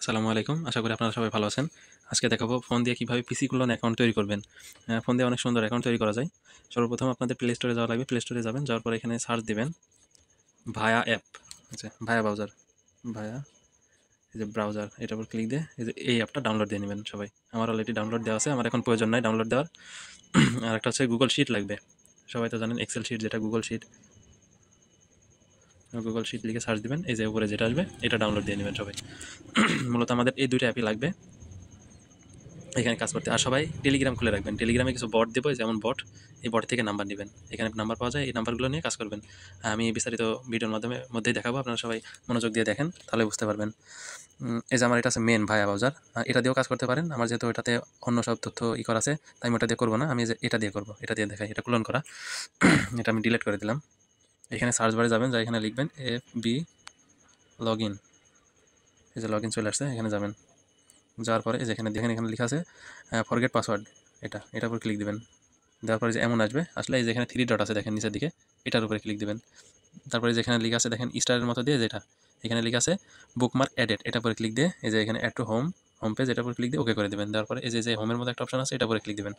আসসালামু আলাইকুম। আশা করি আপনারা সবাই ভালো আছেন। আজকে দেখাবো ফোন দিয়ে কিভাবে পিসি ক্লোন অ্যাকাউন্ট তৈরি করবেন। ফোন দিয়ে অনেক সুন্দর অ্যাকাউন্ট তৈরি করা যায়। সর্বপ্রথম আপনাদের প্লে স্টোরে যাওয়া লাগবে। প্লে স্টোরে যাবেন, যাওয়ার পর এখানে সার্চ দিবেন ভায়া অ্যাপ। আচ্ছা, ভায়া ব্রাউজার, ভায়া এই যে ব্রাউজার, এটার উপর ক্লিক দিয়ে এই অ্যাপটা ডাউনলোড দিয়ে নেবেন সবাই। আমার অলরেডি ডাউনলোড দেওয়া আছে, আমার এখন প্রয়োজন নাই ডাউনলোড দেওয়ার। আর একটা হচ্ছে গুগল শিট লাগবে। সবাই তো জানেন এক্সেল শিট যেটা গুগল শিট। গুগল শিট লিখে সার্চ দিবেন, এই যে উপরে যেটা আসবে এটা ডাউনলোড দিয়ে নেবেন সবাই। মূলত আমাদের এই দুইটা অ্যাপই লাগবে এখানে কাজ করতে। আর সবাই টেলিগ্রাম খুলে রাখবেন। টেলিগ্রামে কিছু বট দেবো, যেমন বট, এই বট থেকে নাম্বার নেবেন। এখানে নাম্বার পাওয়া যায়, এই নাম্বারগুলো নিয়ে কাজ করবেন। আমি বিস্তারিত ভিডিওর মধ্যেই দেখাবো, আপনারা সবাই মনোযোগ দিয়ে দেখেন, তাহলে বুঝতে পারবেন। এই যে আমার এটা আছে মেন ভায়া ব্রাউজার, এটা দিয়েও কাজ করতে পারেন। আমার যেহেতু এটাতে অন্য সব তথ্য করা আছে, তাই আমি ওটা দিয়ে করবো না, আমি যে এটা দিয়ে করবো, এটা দিয়ে দেখাই। এটা ক্লোন করা, এটা আমি ডিলিট করে দিলাম। এখানে সার্চ বারে যাবেন, যা এখানে লিখবেন FB লগ ইন। এই যে লগ ইন চলে আসছে, এখানে যাবেন। যাওয়ার পরে যেখানে দেখেন এখানে লেখা আছে ফরগেট পাসওয়ার্ড, এটার উপর ক্লিক দিবেন। দেওয়ার পরে যে এমন আসবে, আসলে এই যেখানে 3 ডট আছে দেখেন নিচের দিকে, এটার উপরে ক্লিক দিবেন। তারপরে যেখানে লেখা আছে দেখেন স্টারের মতো দিয়ে যেটা, এখানে লেখা আছে বুকমার্ক এডেড, এটার উপরে ক্লিক দিয়ে এই যে এখানে অ্যাড টু হোম পেজ, এটার উপর ক্লিক দিয়ে ওকে করে দেবেন। দেওয়ার পরে এই যে হোমের মতো একটা অপশন আছে, এটার উপরে ক্লিক দিবেন।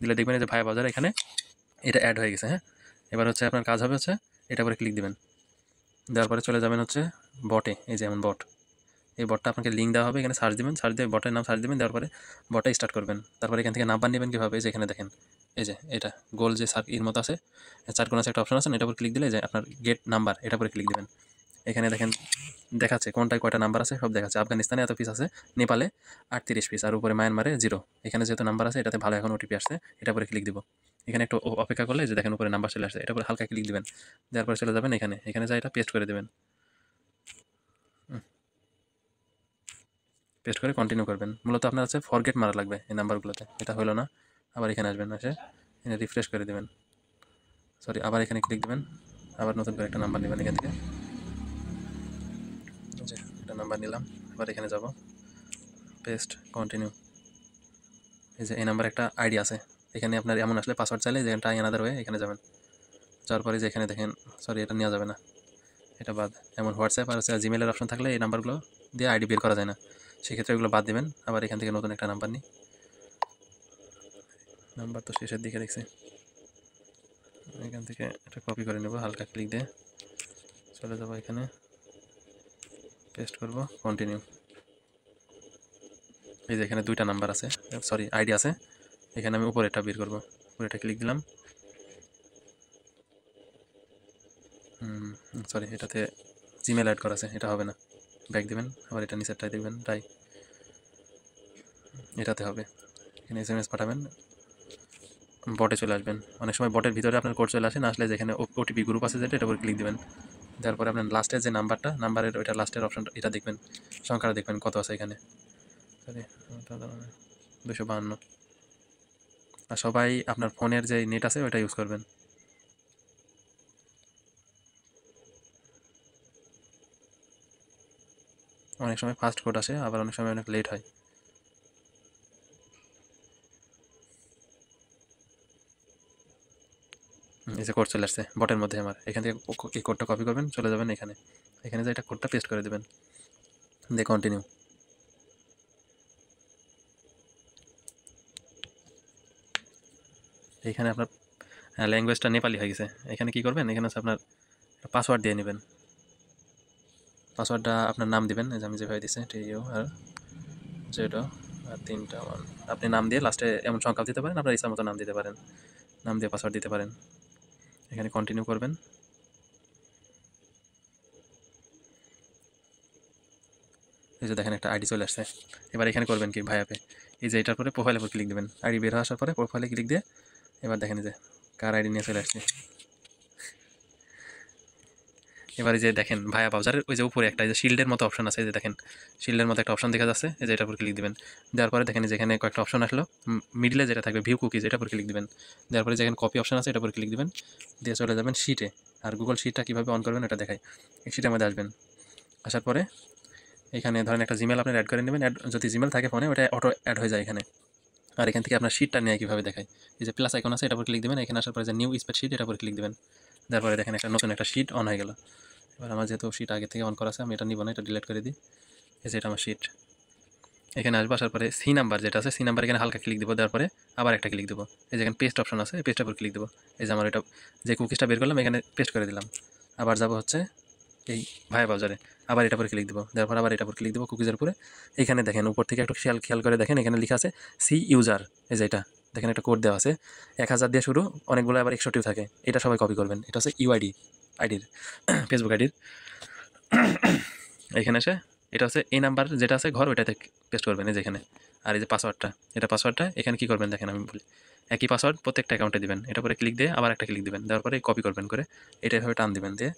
দিলে দেখবেন এই যে ভায়া বাজার এখানে এটা অ্যাড হয়ে গেছে। হ্যাঁ, এবার হচ্ছে আপনার কাজ হবে হচ্ছে এটার উপরে ক্লিক দিবেন। দেওয়ার পরে চলে যাবেন হচ্ছে বটে, এই যে এমন বট, এই বটটা আপনাকে লিঙ্ক দেওয়া হবে, এখানে সার্চ দিবেন, সার্চ দিয়ে বটের নাম সার্চ দিবেন, দেওয়ার পরে বটে স্টার্ট করবেন। তারপরে এখান থেকে নাম্বার নেবেন কীভাবে, যে এখানে দেখেন এই যে এটা গোল যে এর মতো আছে, চার কোণ আছে একটা অপশন আছে, এটার উপর ক্লিক দিলে যে আপনার গেট নাম্বার, এটার উপরে ক্লিক দিবেন। এখানে দেখেন দেখাচ্ছে কোনটায় কয়টা নাম্বার আছে, সব দেখাচ্ছে। আফগানিস্তানে এত পিস আছে, নেপালে 38 পিস, আর উপরে মায়ানমারে 0। এখানে যেহেতু নাম্বার আছে, এটাতে ভালো এখন ওটিপি আসছে, এটার উপরে ক্লিক দিব। এখানে একটু অপেক্ষা করলে যে দেখেন উপরে নাম্বার চলে আসছে, এটার উপরে হালকা ক্লিক দিবেন। দেওয়ার পরে চলে যাবেন এখানে যা এটা পেস্ট করে দেবেন। পেস্ট করে কন্টিনিউ করবেন। মূলত আপনার হচ্ছে ফরগেট মারা লাগবে এই নাম্বারগুলোতে, এটা হলো না। আবার এখানে আসবেন, এসে এখানে রিফ্রেশ করে দেবেন, সরি আবার এখানে ক্লিক দেবেন। আবার নতুন করে একটা নাম্বার নেবেন এখান থেকে, যে একটা নাম্বার নিলাম। আবার এখানে যাব, পেস্ট কন্টিনিউ। এই যে এই নাম্বার একটা আইডি আছে, এখানে আপনার এমন আসলে পাসওয়ার্ড চাইলে যে ট্রাই আনাদার হয়ে এখানে যাবেন। যাওয়ার পরে যে এখানে দেখেন, সরি এটা নেওয়া যাবে না, এটা বাদ। এমন হোয়াটসঅ্যাপ আর হচ্ছে জিমেলের অপশন থাকলে এই নাম্বারগুলো দিয়ে আইডি বের করা যায় না, সেক্ষেত্রে এগুলো বাদ দেবেন। আবার এখান থেকে নতুন একটা নাম্বার নিই, নাম্বার তো শেষের দিকে দেখছি, এখান থেকে এটা কপি করে নেব, হালকা ক্লিক দিয়ে চলে যাবো এখানে, পেস্ট করব, কন্টিনিউ। এই যে এখানে 2টা নাম্বার আছে, সরি আইডি আছে, এখানে আমি উপরেটা বের করব। উপরেটা ক্লিক দিলাম, সরি এটাতে জিমেল অ্যাড করা আছে, এটা হবে না, ব্যাক দেবেন। আবার এটা নিচেরটাই দেখবেন, তাই এটাতে হবে। এখানে SMS পাঠাবেন, বটে চলে আসবেন। অনেক সময় বটের ভিতরে আপনার কোড চলে আসে, না আসলে যেখানে ওটিপি গ্রুপ আছে যেটা, এটা উপরে ক্লিক দেবেন। তারপরে আপনার লাস্টের যে নাম্বারের ওইটা লাস্টের অপশনটা, এটা দেখবেন, সংখ্যাটা দেখবেন কত আছে এখানে, সরি 252। আর সবাই আপনার ফোনের যে নেট আছে ওইটা ইউজ করবেন। অনেক সময় ফাস্ট কোড আসে, আবার অনেক সময় অনেক লেট হয়। এই যে কোড চলে আসছে বটের মধ্যে আমার, এখান থেকে এই কোডটা কপি করবেন, চলে যাবেন এখানে, এখানে যে এটা কোডটা পেস্ট করে দেবেন, দিয়ে কন্টিনিউ। এখানে আপনার ল্যাঙ্গুয়েজটা নেপালি হয়ে গেছে। এখানে কি করবেন, এখানে হচ্ছে আপনার পাসওয়ার্ড দিয়ে নেবেন। পাসওয়ার্ডটা আপনার নাম দিবেন, এই যে আমি যেভাবে দিচ্ছি TU আর জেডো আর 3টা 1। আপনি নাম দিয়ে লাস্টে এমন সংখ্যা দিতে পারেন, আপনার ইচ্ছা মতো নাম দিতে পারেন, নাম দিয়ে পাসওয়ার্ড দিতে পারেন। এখানে কন্টিনিউ করবেন। এই যে দেখেন একটা আইডি চলে আসছে। এবার এখানে করবেন কি ভাই আপে, এই যে এটার পরে প্রোফাইলের উপর ক্লিক দেবেন, আইডি বের হয়ে আসার পরে প্রোফাইলে ক্লিক দিয়ে এবার দেখেন যে কার আইডি নিয়ে চলে আসছে। এবারে যে দেখেন ভায়া ব্রাউজারের ওই যে উপরে একটা যে শিল্ডের মতো অপশন আছে, এই যে দেখেন শিল্ডের মতো একটা অপশন দেখা যাচ্ছে, এই যে এটার উপর ক্লিক দিবেন। দেওয়ার পরে দেখেন যেখানে কয়েকটা অপশন আসলো, মিডিলে যেটা থাকবে ভিউ কুকিজ, এটার উপর ক্লিক দিবেন। দেওয়ার পরে যেখানে কপি অপশন আছে এটার উপর ক্লিক দিবেন, দিয়ে চলে যাবেন শিটে। আর গুগল শিটটা কীভাবে অন করবেন এটা দেখাই। এই শিটের মধ্যে আসবেন, আসার পরে এখানে ধরেন একটা জিমেল আপনার অ্যাড করে নেবেন, যদি জিমেল থাকে ফোনে ওটা অটো অ্যাড হয়ে যায় এখানে। আর এখান থেকে আপনার শিটটা নিয়ে কীভাবে দেখায়, এই যে প্লাস আইকন আছে এটার উপর ক্লিক দেবেন, এখানে আসার পরে যে নিউ স্প্রেডশিট এটার উপর ক্লিক দেবেন। তারপরে দেখেন একটা নতুন একটা শিট অন হয়ে গেল। এবার আমার যেহেতু শিট আগে থেকে অন করা আছে, আমি এটা নিব না, এটা ডিলিট করে দিই। এই যে এটা আমার শিট। এখানে আসবো, আসার পরে সি নাম্বার যেটা আছে, সি নাম্বার এখানে হালকা ক্লিক দেবো, দেওয়ার পরে আবার একটা ক্লিক দেবো। এই যে এখানে পেস্ট অপশন আছে, এই পেস্টের উপর ক্লিক দেবো। এই যে আমার এটা যে কুকিজটা বের করলাম এখানে পেস্ট করে দিলাম। আবার যাবো হচ্ছে এই ভায়া ব্রাউজারে, আবার এটা পরে ক্লিক দেবো, দেওয়ার পর আবার এটা পর ক্লিক দেবো কুকিজের উপরে। এখানে দেখেন উপর থেকে একটু খেয়াল করে দেখেন, এখানে লেখা আছে সি ইউজার। এই যে এটা দেখেন একটা কোড দেওয়া আছে 1000 দিয়ে শুরু, অনেকগুলো আবার 61 থাকে। এটা সবাই কপি করবেন, এটা হচ্ছে ইউআইডি আইডির ফেসবুক আইডির। এখানে এসে এটা হচ্ছে এই নাম্বার যেটা আছে ঘর, ওইটাতে পেস্ট করবেন এই যে এখানে। আর এই যে পাসওয়ার্ডটা, এটা পাসওয়ার্ডটা এখানে কী করবেন দেখেন আমি বলি, একই পাসওয়ার্ড প্রত্যেকটা অ্যাকাউন্টে দিবেন। এটা পরে ক্লিক দিয়ে আবার একটা ক্লিক দিবেন, দেওয়ার পরে কপি করবেন করে এটা এভাবে টান দিবেন, দিয়ে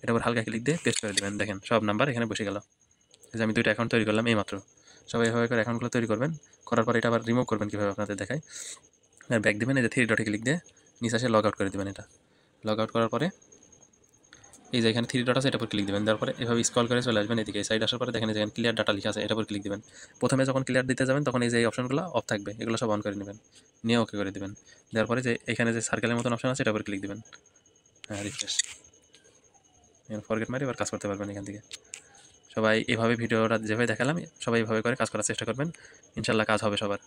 এটা পরে হালকা ক্লিক দিয়ে পেস্ট করে দিবেন। দেখেন সব নাম্বার এখানে বসে গেল। এই যে আমি 2টা অ্যাকাউন্ট তৈরি করলাম এইমাত্র। সবাই এভাবে করে অ্যাকাউন্টগুলো তৈরি করবেন, করার পর এটা আবার রিমুভ করবেন কীভাবে আপনাদের দেখাই। আর ব্যাক দিবেন, এই যে 3 ডটে ক্লিক দিয়ে নিচে আসে লগ আউট করে দেবেন। এটা লগ আউট করার পরে এই যে এখানে 3 ডট আছে, এটার উপর ক্লিক দিবেন, দেওয়ার পরে এভাবে স্ক্রল করে চলে আসবেন এদিকে। এই সাইড আসার পরে দেখেন যেখানে ক্লিয়ার ডাটা লেখা আছে, এটার উপর ক্লিক দিবেন। প্রথমে যখন ক্লিয়ার দিতে যাবেন তখন এই যে এই অপশনগুলো অফ থাকবে, এগুলো সব অন করে নেবেন, নিয়ে ওকে করে দেবেন। দেওয়ার পরে যে এখানে যে সার্কেলের মতন অপশন আছে এটার উপর ক্লিক দিবেন। হ্যাঁ, রিফ্রেশ। ফরগেট মারি এবার কাজ করতে পারবেন এখান থেকে। সবাই এভাবে ভিডিওটা যেভাবে দেখালাম সবাই এভাবে করে কাজ করার চেষ্টা করবেন, ইনশাল্লাহ কাজ হবে সবার।